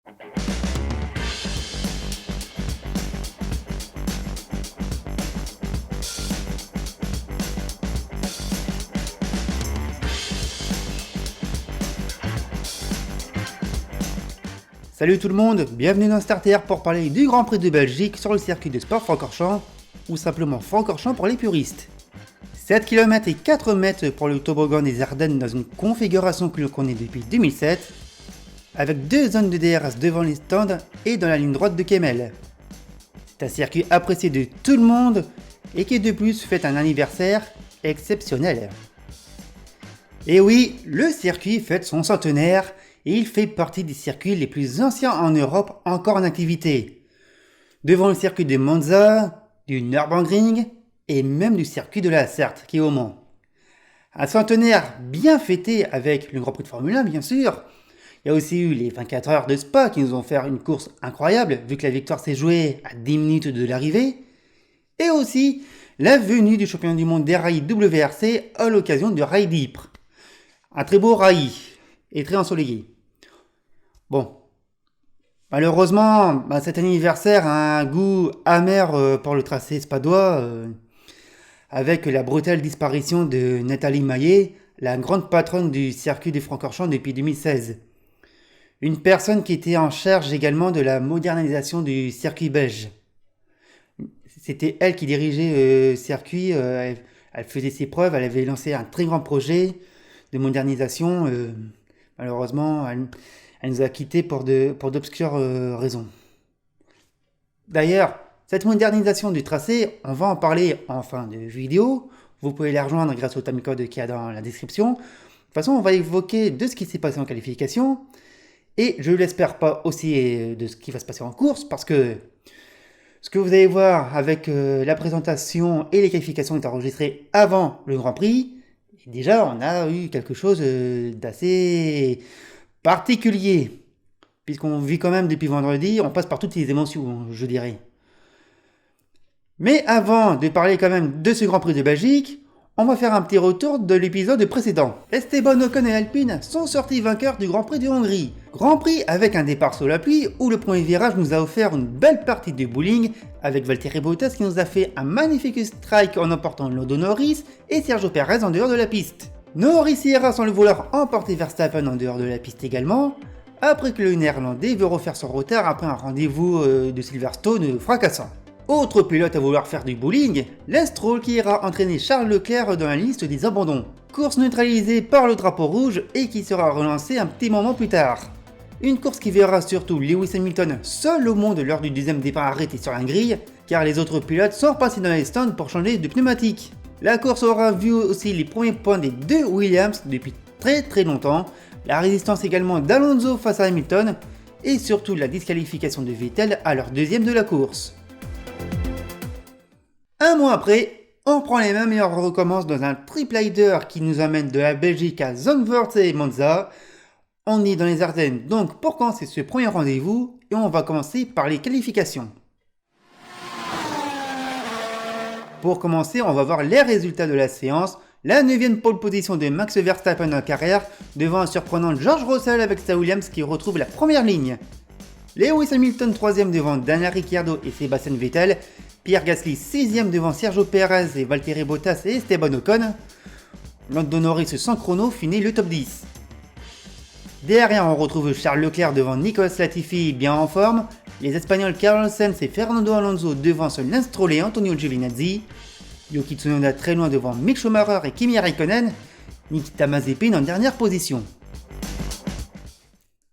Salut tout le monde, bienvenue dans Starter pour parler du Grand Prix de Belgique sur le circuit de sport Francorchamps, ou simplement Francorchamps pour les puristes. 7 km et 4 mètres pour le toboggan des Ardennes dans une configuration que l'on connaît depuis 2007, avec 2 zones de DRS devant les stands et dans la ligne droite de Kemmel. C'est un circuit apprécié de tout le monde et qui de plus fête un anniversaire exceptionnel. Et oui, le circuit fête son centenaire et il fait partie des circuits les plus anciens en Europe encore en activité. Devant le circuit de Monza, du Nürburgring et même du circuit de la Sarthe qui est au Mans. Un centenaire bien fêté avec le Grand Prix de Formule 1 bien sûr. Il y a aussi eu les 24 heures de Spa qui nous ont fait une course incroyable vu que la victoire s'est jouée à 10 minutes de l'arrivée. Et aussi la venue du champion du monde des rails WRC à l'occasion du Rail d'Ypres. Un très beau rail et très ensoleillé. Bon, malheureusement, cet anniversaire a un goût amer pour le tracé spadois, avec la brutale disparition de Nathalie Maillet, la grande patronne du circuit de Francorchamps depuis 2016. Une personne qui était en charge également de la modernisation du circuit belge. C'était elle qui dirigeait le circuit, elle faisait ses preuves, elle avait lancé un très grand projet de modernisation. Malheureusement, elle nous a quittés pour d'obscures raisons. D'ailleurs, cette modernisation du tracé, on va en parler en fin de vidéo. Vous pouvez les rejoindre grâce au timecode qu'il y a dans la description. De toute façon, on va évoquer de ce qui s'est passé en qualification. Et je ne l'espère pas aussi de ce qui va se passer en course, parce que ce que vous allez voir avec la présentation et les qualifications est enregistré avant le Grand Prix. Et déjà, on a eu quelque chose d'assez particulier, puisqu'on vit quand même depuis vendredi, on passe par toutes les émotions, je dirais. Mais avant de parler quand même de ce Grand Prix de Belgique, on va faire un petit retour de l'épisode précédent. Esteban Ocon et Alpine sont sortis vainqueurs du Grand Prix de Hongrie. Grand Prix avec un départ sous la pluie où le premier virage nous a offert une belle partie de bowling avec Valtteri Bottas qui nous a fait un magnifique strike en emportant Lando Norris et Sergio Perez en dehors de la piste. Norris ira sans le vouloir emporter Verstappen en dehors de la piste également, après que le néerlandais veut refaire son retard après un rendez-vous de Silverstone fracassant. Autre pilote à vouloir faire du bowling, Lance Stroll qui ira entraîner Charles Leclerc dans la liste des abandons. Course neutralisée par le drapeau rouge et qui sera relancée un petit moment plus tard. Une course qui verra surtout Lewis Hamilton seul au monde lors du deuxième départ arrêté sur la grille, car les autres pilotes sont repassés dans les stands pour changer de pneumatique. La course aura vu aussi les premiers points des deux Williams depuis très longtemps, la résistance également d'Alonso face à Hamilton, et surtout la disqualification de Vettel à leur deuxième de la course. Un mois après, on prend les mêmes et on recommence dans un triple hider qui nous amène de la Belgique à Zandvoort et Monza. On est dans les Ardennes donc pour commencer ce premier rendez-vous et on va commencer par les qualifications. Pour commencer, on va voir les résultats de la séance. La 9ème pole position de Max Verstappen en carrière devant un surprenant George Russell avec sa Williams qui retrouve la première ligne. Lewis Hamilton 3ème devant Daniel Ricciardo et Sebastian Vettel. Pierre Gasly 6ème devant Sergio Perez et Valtteri Bottas et Esteban Ocon. Lando Norris sans chrono finit le top 10. Derrière on retrouve Charles Leclerc devant Nicolas Latifi bien en forme. Les Espagnols Carlos Sainz et Fernando Alonso devancent Lance Stroll et Antonio Giovinazzi. Yuki Tsunoda très loin devant Mick Schumacher et Kimi Räikkönen. Nikita Mazepin en dernière position.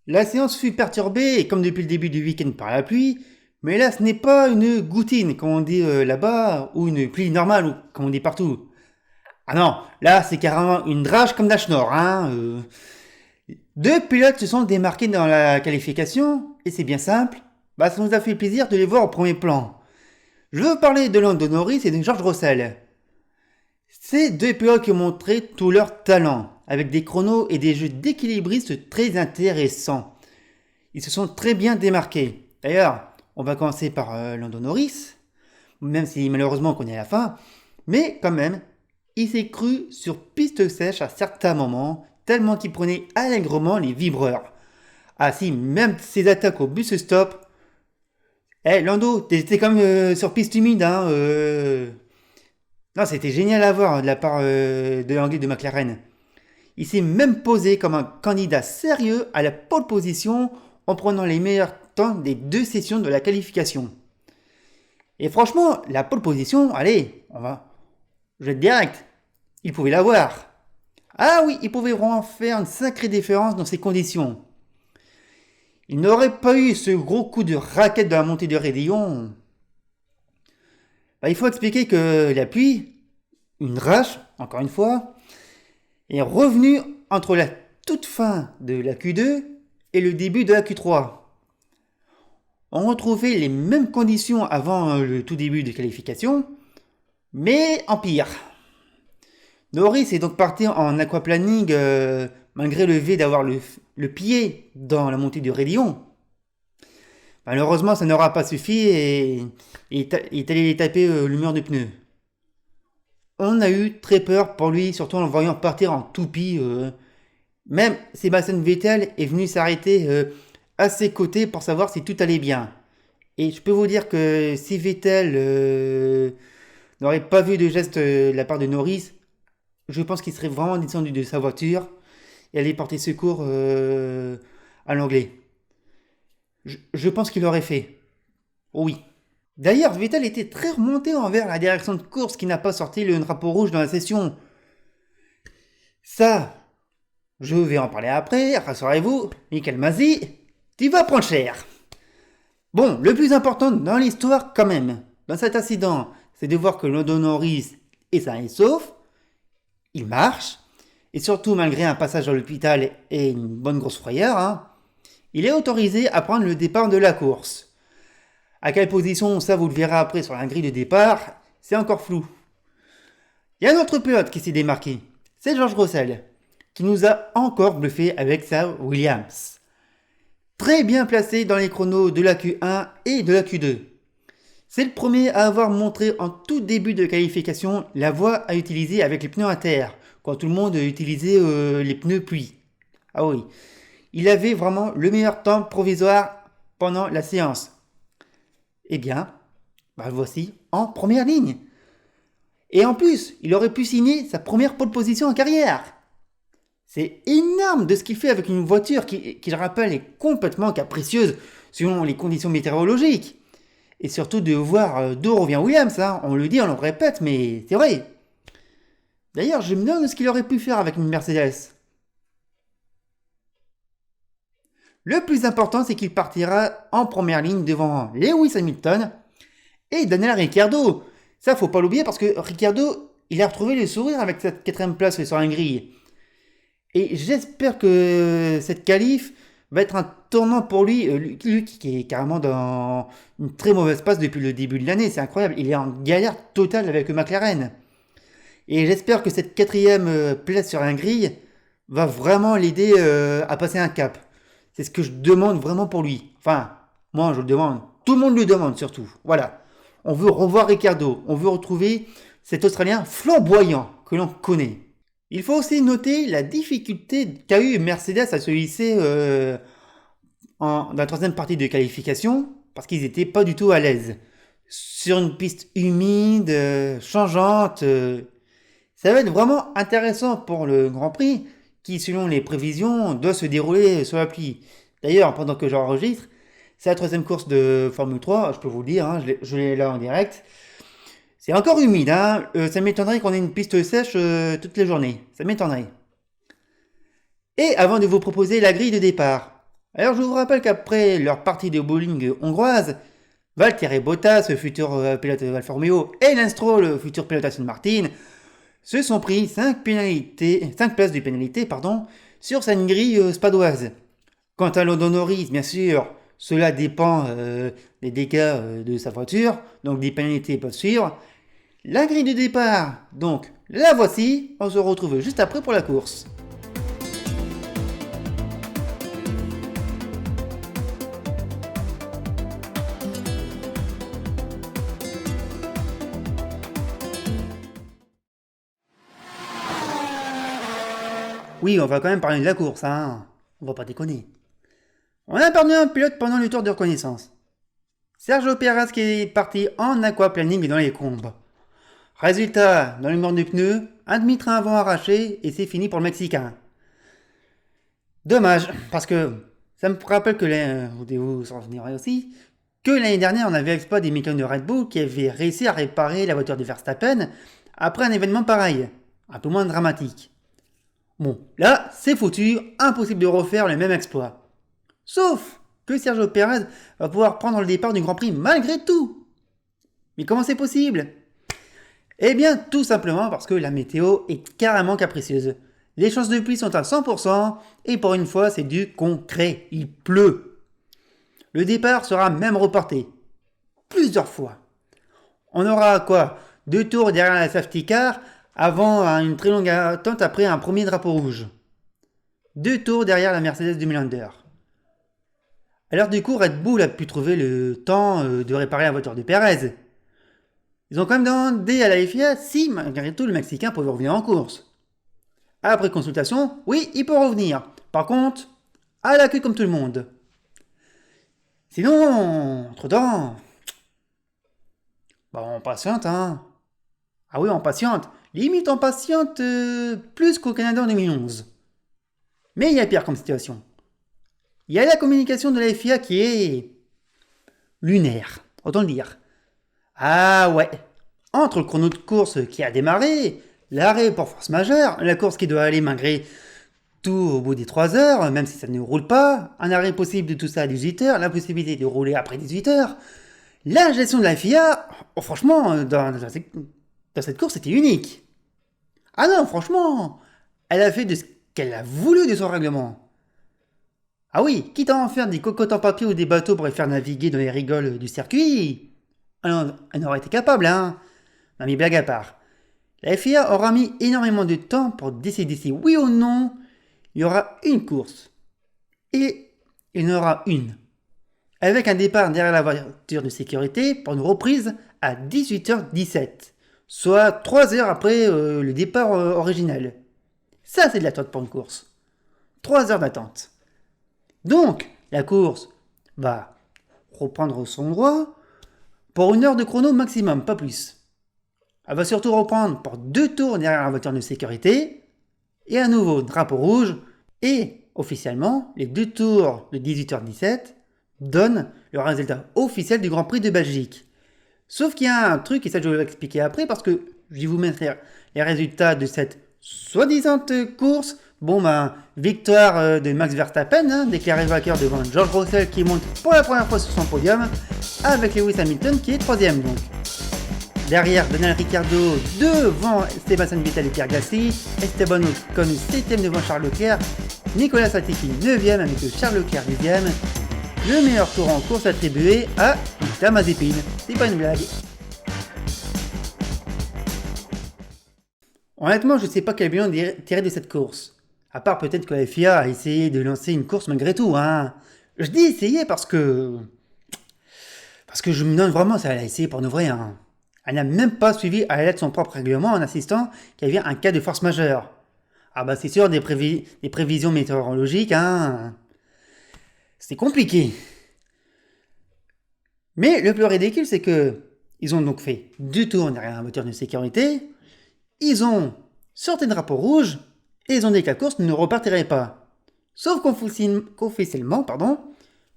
La séance fut perturbée, comme depuis le début du week-end, par la pluie, mais là ce n'est pas une goutine, comme on dit là-bas, ou une pluie normale, ou comme on dit partout. Ah non, là c'est carrément une drage comme d'Achnor, hein. Deux pilotes se sont démarqués dans la qualification, et c'est bien simple, ça nous a fait plaisir de les voir au premier plan. Je veux parler de Lando Norris et de George Russell. Ces deux pilotes qui ont montré tout leur talent, avec des chronos et des jeux d'équilibristes très intéressants. Ils se sont très bien démarqués. D'ailleurs, on va commencer par Lando Norris, même si malheureusement on connaît la fin, mais quand même, il s'est cru sur piste sèche à certains moments, tellement qu'il prenait allègrement les vibreurs. Ah si, même ses attaques au bus stop. Eh, Lando, t'étais quand même sur piste humide, hein. Non, c'était génial à voir de la part de l'anglais de McLaren. Il s'est même posé comme un candidat sérieux à la pole position en prenant les meilleurs temps des deux sessions de la qualification. Et franchement, la pole position, allez, je vais être direct, il pouvait l'avoir. Ah oui, il pouvait vraiment faire une sacrée différence dans ces conditions. Il n'aurait pas eu ce gros coup de raquette de la montée de Rédillon. Bah, il faut expliquer que la pluie, une rage, encore une fois, est revenue entre la toute fin de la Q2 et le début de la Q3. On retrouvait les mêmes conditions avant le tout début de qualification, mais en pire. Norris est donc parti en aquaplaning malgré le fait d'avoir le pied dans la montée du Raidillon. Malheureusement, ça n'aura pas suffi et il est allé taper le mur de pneus. On a eu très peur pour lui, surtout en le voyant partir en toupie. Même Sébastien Vettel est venu s'arrêter à ses côtés pour savoir si tout allait bien. Et je peux vous dire que si Vettel n'aurait pas vu de geste de la part de Norris, je pense qu'il serait vraiment descendu de sa voiture et allait porter secours à l'anglais. Je pense qu'il l'aurait fait. Oh oui. D'ailleurs, Vettel était très remonté envers la direction de course qui n'a pas sorti le drapeau rouge dans la session. Ça, je vais en parler après, rassurez-vous, Michael Masi, tu vas prendre cher. Bon, le plus important dans l'histoire quand même, dans cet incident, c'est de voir que Lando Norris est sain et sauf, il marche, et surtout malgré un passage à l'hôpital et une bonne grosse frayeur, hein, il est autorisé à prendre le départ de la course. À quelle position, ça vous le verrez après sur la grille de départ, c'est encore flou. Il y a un autre pilote qui s'est démarqué, c'est George Russell, qui nous a encore bluffé avec sa Williams. Très bien placé dans les chronos de la Q1 et de la Q2. C'est le premier à avoir montré en tout début de qualification la voie à utiliser avec les pneus à terre, quand tout le monde utilisait les pneus pluie. Ah oui, il avait vraiment le meilleur temps provisoire pendant la séance. Eh bien, voici en première ligne. Et en plus, il aurait pu signer sa première pole position en carrière. C'est énorme de ce qu'il fait avec une voiture qui, je rappelle, est complètement capricieuse selon les conditions météorologiques. Et surtout de voir d'où revient Williams, hein. On le dit, on le répète, mais c'est vrai. D'ailleurs, je me demande ce qu'il aurait pu faire avec une Mercedes. Le plus important, c'est qu'il partira en première ligne devant Lewis Hamilton et Daniel Ricciardo. Ça, faut pas l'oublier parce que Ricciardo, il a retrouvé le sourire avec cette 4ème place sur la grille. Et j'espère que cette qualif va être un tournant pour lui, lui qui est carrément dans une très mauvaise passe depuis le début de l'année, c'est incroyable, il est en galère totale avec McLaren. Et j'espère que cette 4ème place sur la grille va vraiment l'aider à passer un cap. C'est ce que je demande vraiment pour lui. Enfin, moi je le demande, tout le monde le demande surtout. Voilà, on veut revoir Ricciardo, on veut retrouver cet Australien flamboyant que l'on connaît. Il faut aussi noter la difficulté qu'a eu Mercedes à se hisser dans la 3ème partie de qualification parce qu'ils n'étaient pas du tout à l'aise. Sur une piste humide, changeante, ça va être vraiment intéressant pour le Grand Prix qui, selon les prévisions, doit se dérouler sous la pluie. D'ailleurs, pendant que j'enregistre, c'est la 3ème course de Formule 3, je peux vous le dire, hein, je l'ai là en direct. C'est encore humide, hein. Ça m'étonnerait qu'on ait une piste sèche toutes les journées. Ça m'étonnerait. Et avant de vous proposer la grille de départ, alors je vous rappelle qu'après leur partie de bowling hongroise, Valtteri Bottas, futur pilote Alfa Romeo, et Lance Stroll, futur pilote Aston Martin, se sont pris 5 places de pénalité sur cette grille spadoise. Quant à Lando Norris, bien sûr, cela dépend des dégâts de sa voiture, donc des pénalités peuvent suivre. La grille de départ, donc la voici, on se retrouve juste après pour la course. Oui, on va quand même parler de la course, hein. On va pas déconner. On a perdu un pilote pendant le tour de reconnaissance. Sergio Pérez qui est parti en aquaplaning dans les combes. Résultat, dans le mort du pneu, un demi-train avant arraché et c'est fini pour le Mexicain. Dommage, parce que ça me rappelle que vous s'en souvenirez aussi, que l'année dernière on avait l'exploit des mécaniques de Red Bull qui avaient réussi à réparer la voiture de Verstappen après un événement pareil, un peu moins dramatique. Bon, là c'est foutu, impossible de refaire le même exploit. Sauf que Sergio Pérez va pouvoir prendre le départ du Grand Prix malgré tout. Mais comment c'est possible? Eh bien, tout simplement parce que la météo est carrément capricieuse. Les chances de pluie sont à 100% et pour une fois, c'est du concret. Il pleut. Le départ sera même reporté. Plusieurs fois. On aura quoi? 2 tours derrière la safety car avant une très longue attente après un premier drapeau rouge. 2 tours derrière la Mercedes de Melander. Alors du coup, Red Bull a pu trouver le temps de réparer la voiture de Pérez. Ils ont quand même demandé à la FIA si, malgré tout, le Mexicain pouvait revenir en course. Après consultation, oui, il peut revenir. Par contre, à la queue comme tout le monde. Sinon, entre-temps, on patiente, hein. Ah oui, on patiente. Limite, on patiente plus qu'au Canada en 2011. Mais il y a pire comme situation. Il y a la communication de la FIA qui est lunaire, autant le dire. Ah ouais, entre le chrono de course qui a démarré, l'arrêt pour force majeure, la course qui doit aller malgré tout au bout des 3 heures, même si ça ne roule pas, un arrêt possible de tout ça à 18 heures, la possibilité de rouler après 18 heures, la gestion de la FIA, franchement, dans cette course, c'était unique. Ah non, franchement, elle a fait de ce qu'elle a voulu de son règlement. Ah oui, quitte à en faire des cocottes en papier ou des bateaux pour les faire naviguer dans les rigoles du circuit, elle aurait été capable, hein. Non mais blague à part. La FIA aura mis énormément de temps pour décider si oui ou non il y aura une course. Et il y en aura une. Avec un départ derrière la voiture de sécurité pour une reprise à 18h17. Soit 3 heures après le départ original. Ça c'est de l'attente pour une course. 3 heures d'attente. Donc, la course va reprendre son droit pour 1 heure de chrono maximum, pas plus. Elle va surtout reprendre pour 2 tours derrière la voiture de sécurité, et à nouveau drapeau rouge, et officiellement, les 2 tours de 18h17 donnent le résultat officiel du Grand Prix de Belgique. Sauf qu'il y a un truc, et ça je vais vous expliquer après, parce que je vais vous mettre les résultats de cette soi-disant course. Victoire de Max Verstappen, déclaré vainqueur devant George Russell qui monte pour la première fois sur son podium, avec Lewis Hamilton qui est 3ème donc. Derrière, Daniel Ricciardo devant Sébastien Vettel et Pierre Gasly, Esteban Ocon 7ème devant Charles Leclerc, Nicolas Latifi 9ème avec Charles Leclerc 10ème. Le meilleur tour en course attribué à Nikita Mazepin. C'est pas une blague. Honnêtement, je sais pas quel bilan tirer de cette course. À part peut-être que la FIA a essayé de lancer une course malgré tout, hein. Je dis essayer parce que je me demande vraiment si elle a essayé pour de vrai, hein. Elle n'a même pas suivi à la lettre son propre règlement en insistant qu'il y avait un cas de force majeure. Ah bah c'est sûr, des prévisions météorologiques, hein. C'est compliqué. Mais le plus ridicule, c'est que ils ont donc fait 2 tours derrière la voiture de sécurité, ils ont sorti le drapeau rouge, et ils ont dit que la course ne repartirait pas. Sauf qu'officiellement,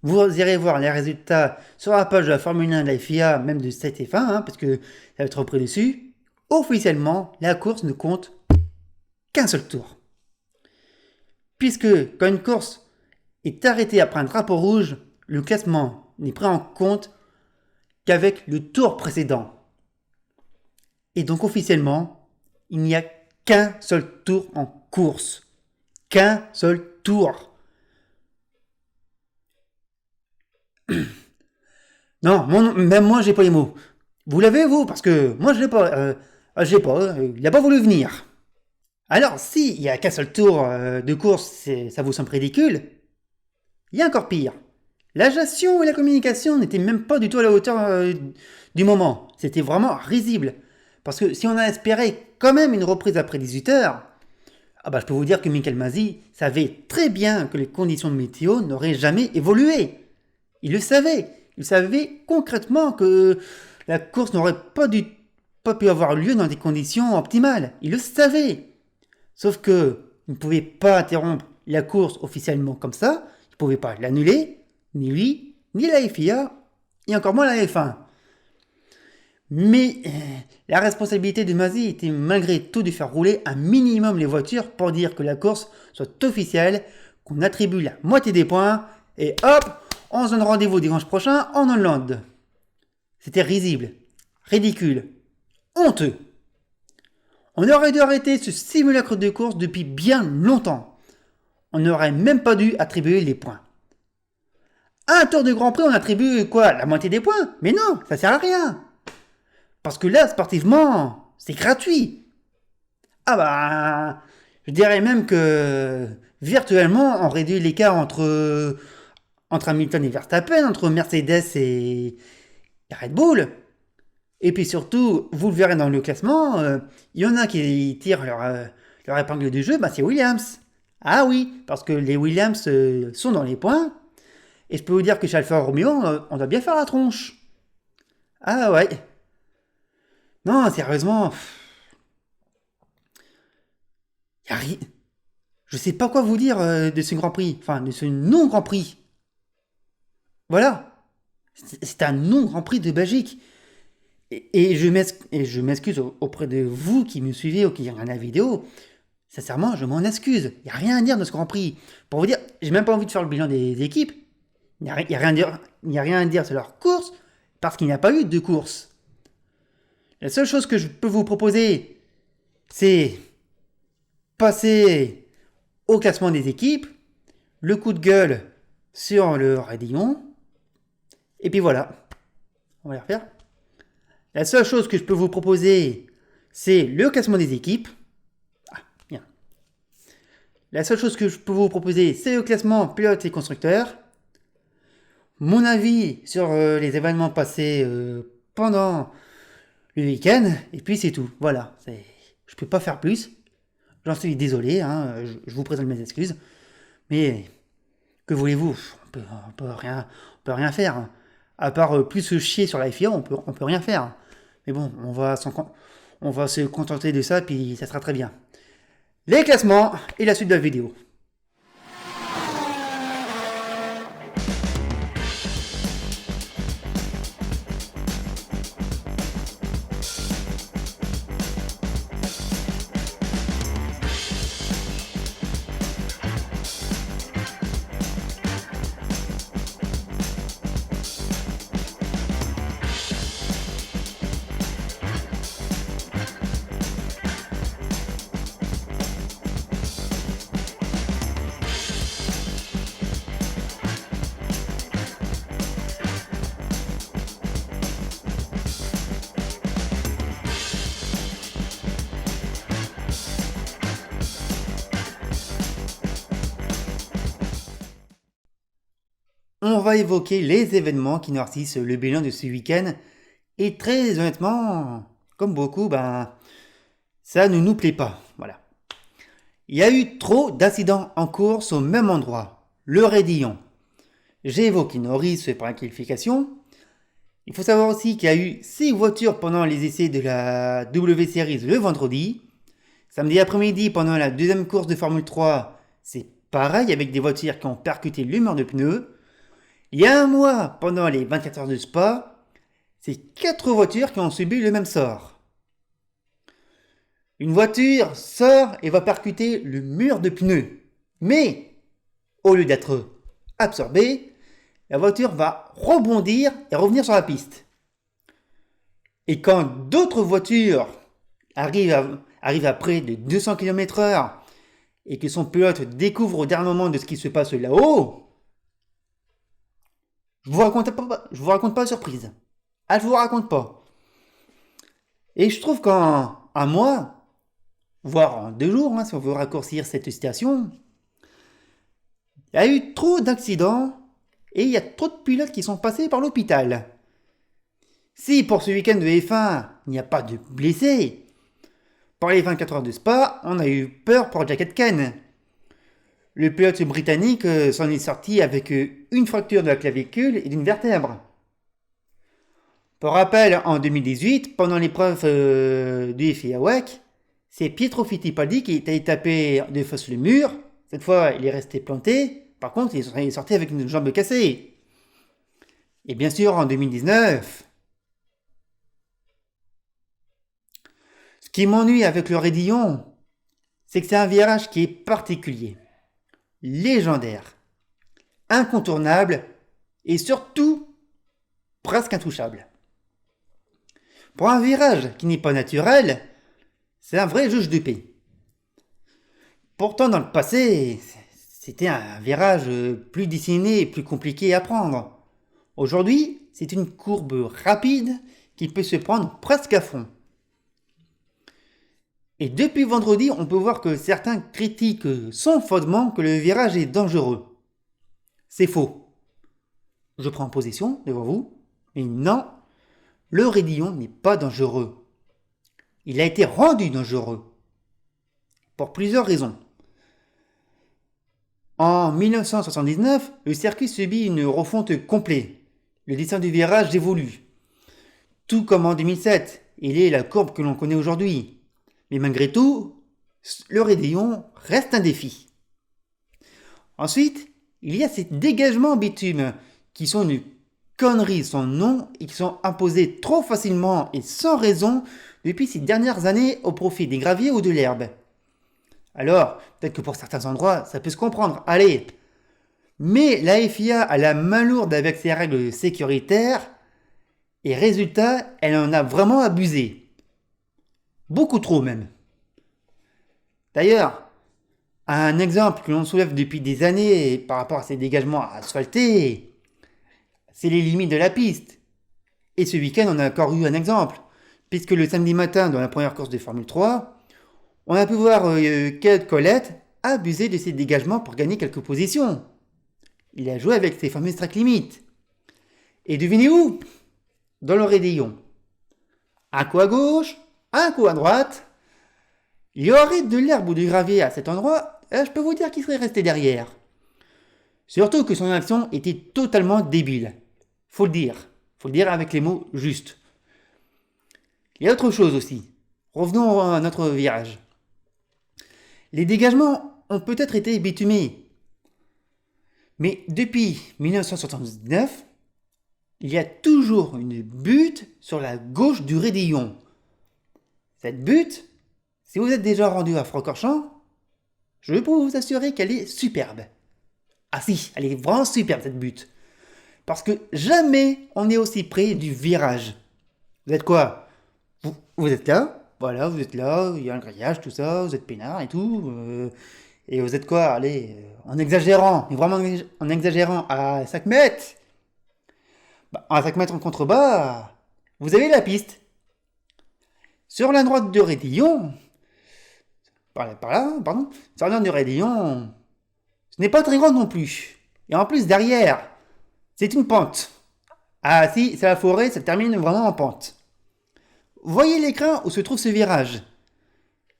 vous irez voir les résultats sur la page de la Formule 1 de la FIA, même de 7 et F1, parce que ça va être repris dessus. Officiellement, la course ne compte qu'un seul tour. Puisque quand une course est arrêtée après un drapeau rouge, le classement n'est pris en compte qu'avec le tour précédent. Et donc officiellement, il n'y a qu'un seul tour en course. Qu'un seul tour. Non, même moi j'ai pas les mots. Vous l'avez vous? Parce que moi je l'ai pas. Il n'a pas voulu venir. Alors si il n'y a qu'un seul tour de course, ça vous semble ridicule. Il y a encore pire. La gestion et la communication n'étaient même pas du tout à la hauteur du moment. C'était vraiment risible. Parce que si on a espéré quand même une reprise après 18 heures, Ah bah je peux vous dire que Michael Masi savait très bien que les conditions de météo n'auraient jamais évolué. Il le savait. Il savait concrètement que la course n'aurait pas pu avoir lieu dans des conditions optimales. Il le savait. Sauf que il ne pouvait pas interrompre la course officiellement comme ça. Il ne pouvait pas l'annuler, ni lui, ni la FIA, et encore moins la F1. Mais la responsabilité de Masi était malgré tout de faire rouler un minimum les voitures pour dire que la course soit officielle, qu'on attribue la moitié des points, et hop, on se donne rendez-vous dimanche prochain en Hollande. C'était risible, ridicule, honteux. On aurait dû arrêter ce simulacre de course depuis bien longtemps. On n'aurait même pas dû attribuer les points. Un tour de Grand Prix, on attribue quoi? La moitié des points? Mais non, ça sert à rien. Parce que là, sportivement, c'est gratuit. Ah bah, je dirais même que virtuellement, on réduit l'écart entre Hamilton et Verstappen, entre Mercedes et Red Bull. Et puis surtout, vous le verrez dans le classement, il y en a qui tirent leur épingle du jeu, bah c'est Williams. Ah oui, parce que les Williams sont dans les points. Et je peux vous dire que chez Alfa Romeo, on doit bien faire la tronche. Ah ouais. Non, sérieusement, y a rien. Je sais pas quoi vous dire de ce Grand Prix, enfin de ce non-Grand Prix. Voilà, c'est un non-Grand Prix de Belgique. Et je m'excuse auprès de vous qui me suivez ou qui regardez la vidéo. Sincèrement, je m'en excuse. Il n'y a rien à dire de ce Grand Prix. Pour vous dire, j'ai même pas envie de faire le bilan des équipes. Il n'y a, y a rien à dire, il n'y a rien à dire sur leur course parce qu'il n'y a pas eu de course. La seule chose que je peux vous proposer, c'est passer au classement des équipes, le coup de gueule sur le raidillon, et puis voilà. On va les refaire. La seule chose que je peux vous proposer, c'est le classement des équipes. Ah, bien. La seule chose que je peux vous proposer, c'est le classement pilotes et constructeurs. Mon avis sur les événements passés pendant le week-end, et puis c'est tout. Voilà. Je peux pas faire plus. J'en suis désolé, hein, je vous présente mes excuses. Mais que voulez-vous? On peut rien faire, hein. À part plus se chier sur la FIA, on peut rien faire. Mais bon, on va se contenter de ça, puis ça sera très bien. Les classements et la suite de la vidéo. On va évoquer les événements qui noircissent le bilan de ce week-end. Et très honnêtement, comme beaucoup, ça ne nous plaît pas. Voilà. Il y a eu trop d'accidents en course au même endroit, le raidillon. J'ai évoqué Norris pour la qualification. Il faut savoir aussi qu'il y a eu 6 voitures pendant les essais de la W Series le vendredi. Samedi après-midi, pendant la deuxième course de Formule 3, c'est pareil avec des voitures qui ont percuté le mur de pneus. Il y a un mois, pendant les 24 heures de Spa, c'est 4 voitures qui ont subi le même sort. Une voiture sort et va percuter le mur de pneus. Mais, au lieu d'être absorbée, la voiture va rebondir et revenir sur la piste. Et quand d'autres voitures arrivent à près de 200 km/h et que son pilote découvre au dernier moment de ce qui se passe là-haut, je vous raconte pas la surprise. Ah, je vous raconte pas. Et je trouve qu'en un mois, voire en 2 jours, si on veut raccourcir cette situation, il y a eu trop d'accidents et il y a trop de pilotes qui sont passés par l'hôpital. Si pour ce week-end de F1, il n'y a pas de blessés, Pour les 24 heures de Spa, on a eu peur pour Jack Aitken. Le pilote britannique s'en est sorti avec une fracture de la clavicule et d'une vertèbre. Pour rappel, en 2018, pendant l'épreuve du FIA WEC, c'est Pietro Fittipaldi qui est tapé de face le mur. Cette fois, il est resté planté. Par contre, il est sorti avec une jambe cassée. Et bien sûr, en 2019... Ce qui m'ennuie avec le raidillon, c'est que c'est un virage qui est particulier, légendaire, incontournable et surtout presque intouchable. Pour un virage qui n'est pas naturel, c'est un vrai juge de paix. Pourtant, dans le passé, c'était un virage plus dessiné et plus compliqué à prendre. Aujourd'hui, c'est une courbe rapide qui peut se prendre presque à fond. Et depuis vendredi, on peut voir que certains critiquent sans fondement que le virage est dangereux. C'est faux. Je prends position devant vous, mais non, le raidillon n'est pas dangereux. Il a été rendu dangereux. Pour plusieurs raisons. En 1979, le circuit subit une refonte complète. Le dessin du virage évolue. Tout comme en 2007, il est la courbe que l'on connaît aujourd'hui. Mais malgré tout, le raidillon reste un défi. Ensuite, il y a ces dégagements en bitume qui sont une connerie sans nom et qui sont imposés trop facilement et sans raison depuis ces dernières années au profit des graviers ou de l'herbe. Alors, peut-être que pour certains endroits, ça peut se comprendre, allez. Mais la FIA a la main lourde avec ses règles sécuritaires et résultat, elle en a vraiment abusé. Beaucoup trop même. D'ailleurs, un exemple que l'on soulève depuis des années par rapport à ces dégagements asphaltés, c'est les limites de la piste. Et ce week-end, on a encore eu un exemple, puisque le samedi matin, dans la première course de Formule 3, on a pu voir Kyle Collett abuser de ses dégagements pour gagner quelques positions. Il a joué avec ses fameuses track limits. Et devinez où? Dans le raidillon. Un coup à gauche, un coup à droite. Il y aurait de l'herbe ou du gravier à cet endroit, je peux vous dire qu'il serait resté derrière. Surtout que son action était totalement débile. Faut le dire avec les mots justes. Il y a autre chose aussi. Revenons à notre virage. Les dégagements ont peut-être été bitumés. Mais depuis 1979, il y a toujours une butte sur la gauche du raidillon. Cette butte, si vous êtes déjà rendu à Francorchamps, je peux vous assurer qu'elle est superbe. Ah si, elle est vraiment superbe cette butte. Parce que jamais on est aussi près du virage. Vous êtes quoi? Vous êtes là, voilà, vous êtes là, il y a un grillage, tout ça, vous êtes peinard et tout. Et vous êtes quoi? Allez, en exagérant, mais vraiment en exagérant à 5 mètres. À 5 mètres en contrebas, vous avez la piste. Sur la droite du raidillon, sur la droite du raidillon, ce n'est pas très grand non plus. Et en plus, derrière, c'est une pente. Ah si, c'est la forêt, ça termine vraiment en pente. Voyez l'écran où se trouve ce virage.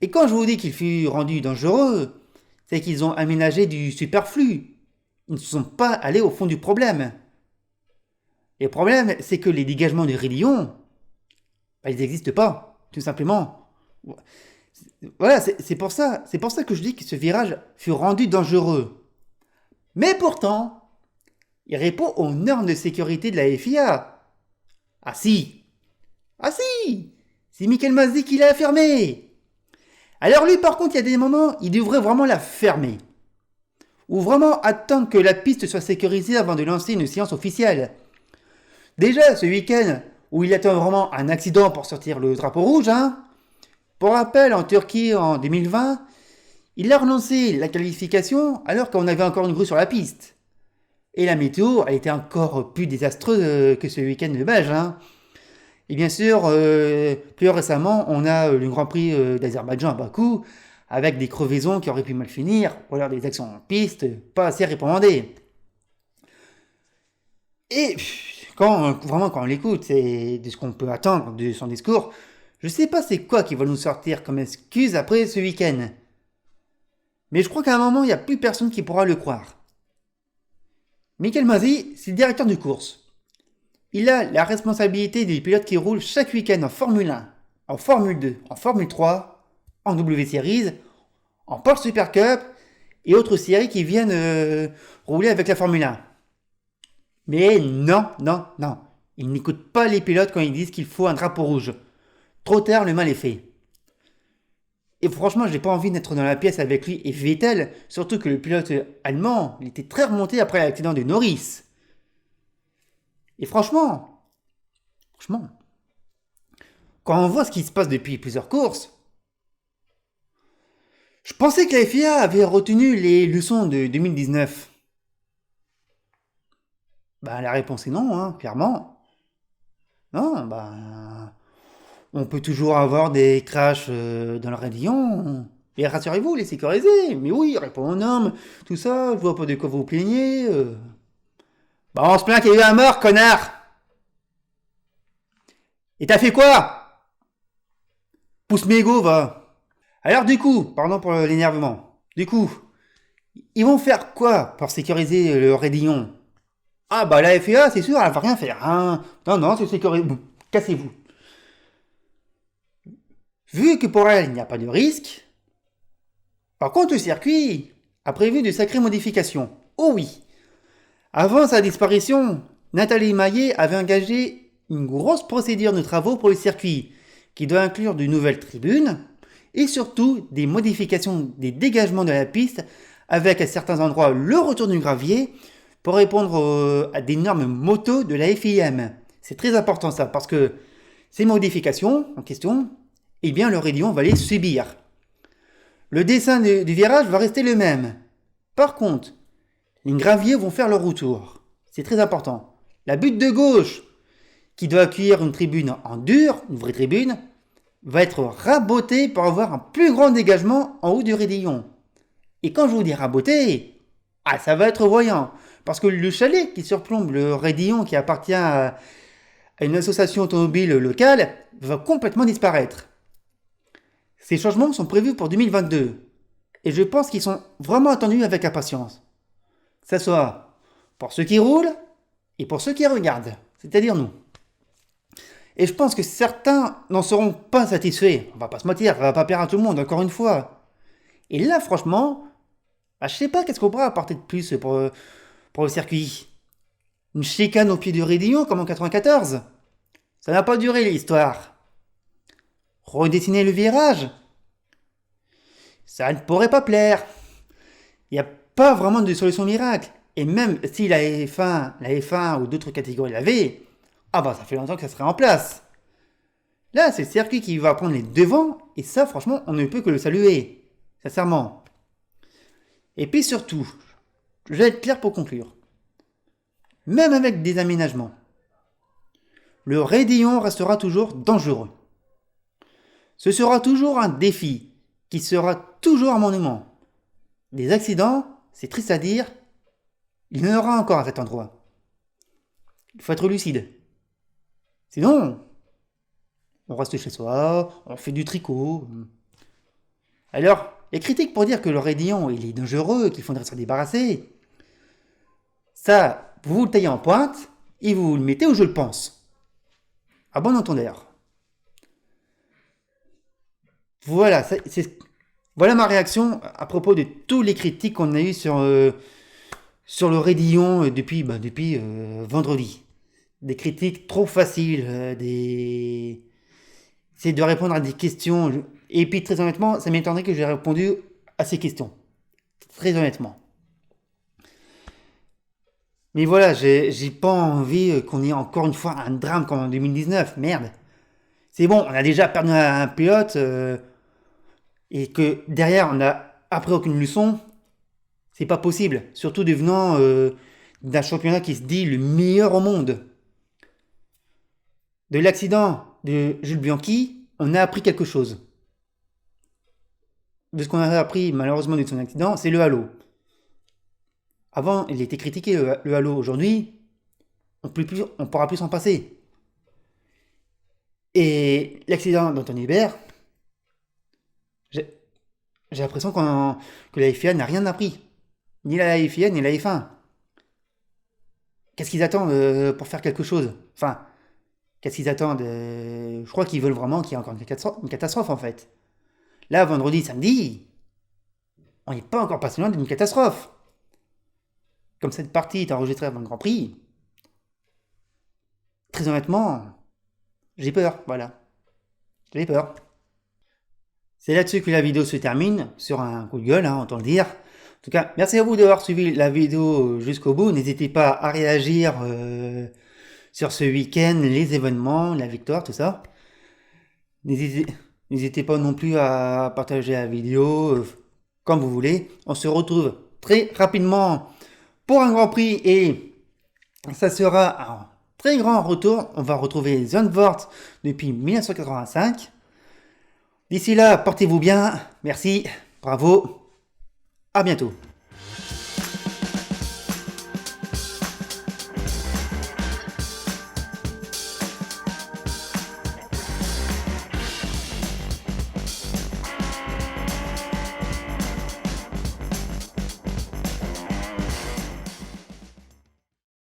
Et quand je vous dis qu'il fut rendu dangereux, c'est qu'ils ont aménagé du superflu. Ils ne sont pas allés au fond du problème. Et le problème, c'est que les dégagements du raidillon, ils n'existent pas. Tout simplement. Voilà, c'est pour ça que je dis que ce virage fut rendu dangereux. Mais pourtant, il répond aux normes de sécurité de la FIA. Ah si, c'est Michael Masi qui l'a fermé. Alors lui, par contre, il y a des moments, il devrait vraiment la fermer. Ou vraiment attendre que la piste soit sécurisée avant de lancer une séance officielle. Déjà, ce week-end, où il attend vraiment un accident pour sortir le drapeau rouge, Pour rappel, en Turquie en 2020, il a relancé la qualification alors qu'on avait encore une grue sur la piste. Et la météo a été encore plus désastreuse que ce week-end de Belge. Et bien sûr, plus récemment, on a le Grand Prix d'Azerbaïdjan à Bakou, avec des crevaisons qui auraient pu mal finir, ou alors des actions en piste pas assez récommandées. Et quand on l'écoute, c'est de ce qu'on peut attendre de son discours, Je sais pas c'est quoi qui va nous sortir comme excuse après ce week-end. Mais je crois qu'à un moment, il n'y a plus personne qui pourra le croire. Michael Masi, c'est le directeur de course. Il a la responsabilité des pilotes qui roulent chaque week-end en Formule 1, en Formule 2, en Formule 3, en W Series, en Porsche Super Cup et autres séries qui viennent rouler avec la Formule 1. Mais non, non, non. Il n'écoute pas les pilotes quand ils disent qu'il faut un drapeau rouge. Trop tard, le mal est fait. Et franchement, j'ai pas envie d'être dans la pièce avec lui et Vettel, surtout que le pilote allemand, il était très remonté après l'accident de Norris. Et franchement, quand on voit ce qui se passe depuis plusieurs courses, je pensais que la FIA avait retenu les leçons de 2019. Bah la réponse est non, hein, clairement. Non, bah on peut toujours avoir des crashs dans le raidillon. Et rassurez-vous, les sécurisés. Mais oui, répond aux normes, tout ça, je vois pas de quoi vous plaignez. Bah on se plaint qu'il y a eu un mort, connard. Et t'as fait quoi? Pousse mégot, va. Alors du coup, pardon pour l'énervement. Du coup, ils vont faire quoi pour sécuriser le raidillon? Ah bah la FIA, c'est sûr, elle va rien faire. Hein. Non, non, c'est sécurisé. Bon, cassez-vous. Vu que pour elle, il n'y a pas de risque, par contre le circuit a prévu de sacrées modifications. Oh oui. Avant sa disparition, Nathalie Maillet avait engagé une grosse procédure de travaux pour le circuit, qui doit inclure de nouvelles tribunes et surtout des modifications des dégagements de la piste avec à certains endroits le retour du gravier pour répondre à des normes moto de la FIM. C'est très important ça parce que ces modifications en question, eh bien le raidillon va les subir. Le dessin du virage va rester le même. Par contre, les graviers vont faire leur retour. C'est très important. La butte de gauche, qui doit accueillir une tribune en dur, une vraie tribune, va être rabotée pour avoir un plus grand dégagement en haut du raidillon. Et quand je vous dis raboté, ça va être voyant. Parce que le chalet qui surplombe le raidillon qui appartient à une association automobile locale va complètement disparaître. Ces changements sont prévus pour 2022. Et je pense qu'ils sont vraiment attendus avec impatience. Que ce soit pour ceux qui roulent et pour ceux qui regardent, c'est-à-dire nous. Et je pense que certains n'en seront pas satisfaits. On va pas se mentir, ça va pas plaire à tout le monde, encore une fois. Et là, franchement, je sais pas qu'est-ce qu'on pourra apporter de plus pour le circuit. Une chicane au pied du raidillon comme en 94. Ça n'a pas duré l'histoire. Redessiner le virage. Ça ne pourrait pas plaire. Il n'y a pas vraiment de solution miracle. Et même si la F1 ou d'autres catégories l'avaient, ça fait longtemps que ça serait en place. Là, c'est le circuit qui va prendre les devants, et ça, franchement, on ne peut que le saluer. Sincèrement. Et puis surtout, je vais être clair pour conclure. Même avec des aménagements, le raidillon restera toujours dangereux. Ce sera toujours un défi, qui sera toujours un monument. Des accidents, c'est triste à dire, il y en aura encore à cet endroit. Il faut être lucide. Sinon, on reste chez soi, on fait du tricot. Alors, les critiques pour dire que le raidillon il est dangereux, qu'il faudrait s'en débarrasser, ça, vous le taillez en pointe et vous le mettez où je le pense. À bon entendeur. Voilà, voilà ma réaction à propos de tous les critiques qu'on a eues sur le raidillon depuis vendredi. Des critiques trop faciles, c'est de répondre à des questions. Et puis très honnêtement, ça m'étonnerait que j'ai répondu à ces questions. Très honnêtement. Mais voilà, j'ai pas envie qu'on ait encore une fois un drame comme en 2019. Merde. C'est bon, on a déjà perdu un pilote et que derrière on n'a appris aucune leçon. C'est pas possible. Surtout devenant d'un championnat qui se dit le meilleur au monde. De l'accident de Jules Bianchi, on a appris quelque chose. De ce qu'on a appris malheureusement de son accident, c'est le halo. Avant, il était critiqué le halo. Aujourd'hui, on ne pourra plus s'en passer. Et l'accident d'Anthony Hubert, j'ai j'ai l'impression que la FIA n'a rien appris. Ni la FIA, ni la F1. Qu'est-ce qu'ils attendent pour faire quelque chose? Enfin, qu'est-ce qu'ils attendent je crois qu'ils veulent vraiment qu'il y ait encore une catastrophe en fait. Là, vendredi, samedi, on n'est pas encore passé loin d'une catastrophe. Comme cette partie est enregistrée avant le Grand Prix, très honnêtement, j'ai peur, voilà. J'ai peur. C'est là-dessus que la vidéo se termine, sur un coup de gueule, hein, autant le dire. En tout cas, merci à vous d'avoir suivi la vidéo jusqu'au bout. N'hésitez pas à réagir sur ce week-end, les événements, la victoire, tout ça. N'hésitez n'hésitez pas non plus à partager la vidéo comme vous voulez. On se retrouve très rapidement pour un Grand Prix et ça sera un très grand retour. On va retrouver Zandvoort depuis 1985. D'ici là, portez-vous bien. Merci. Bravo. À bientôt.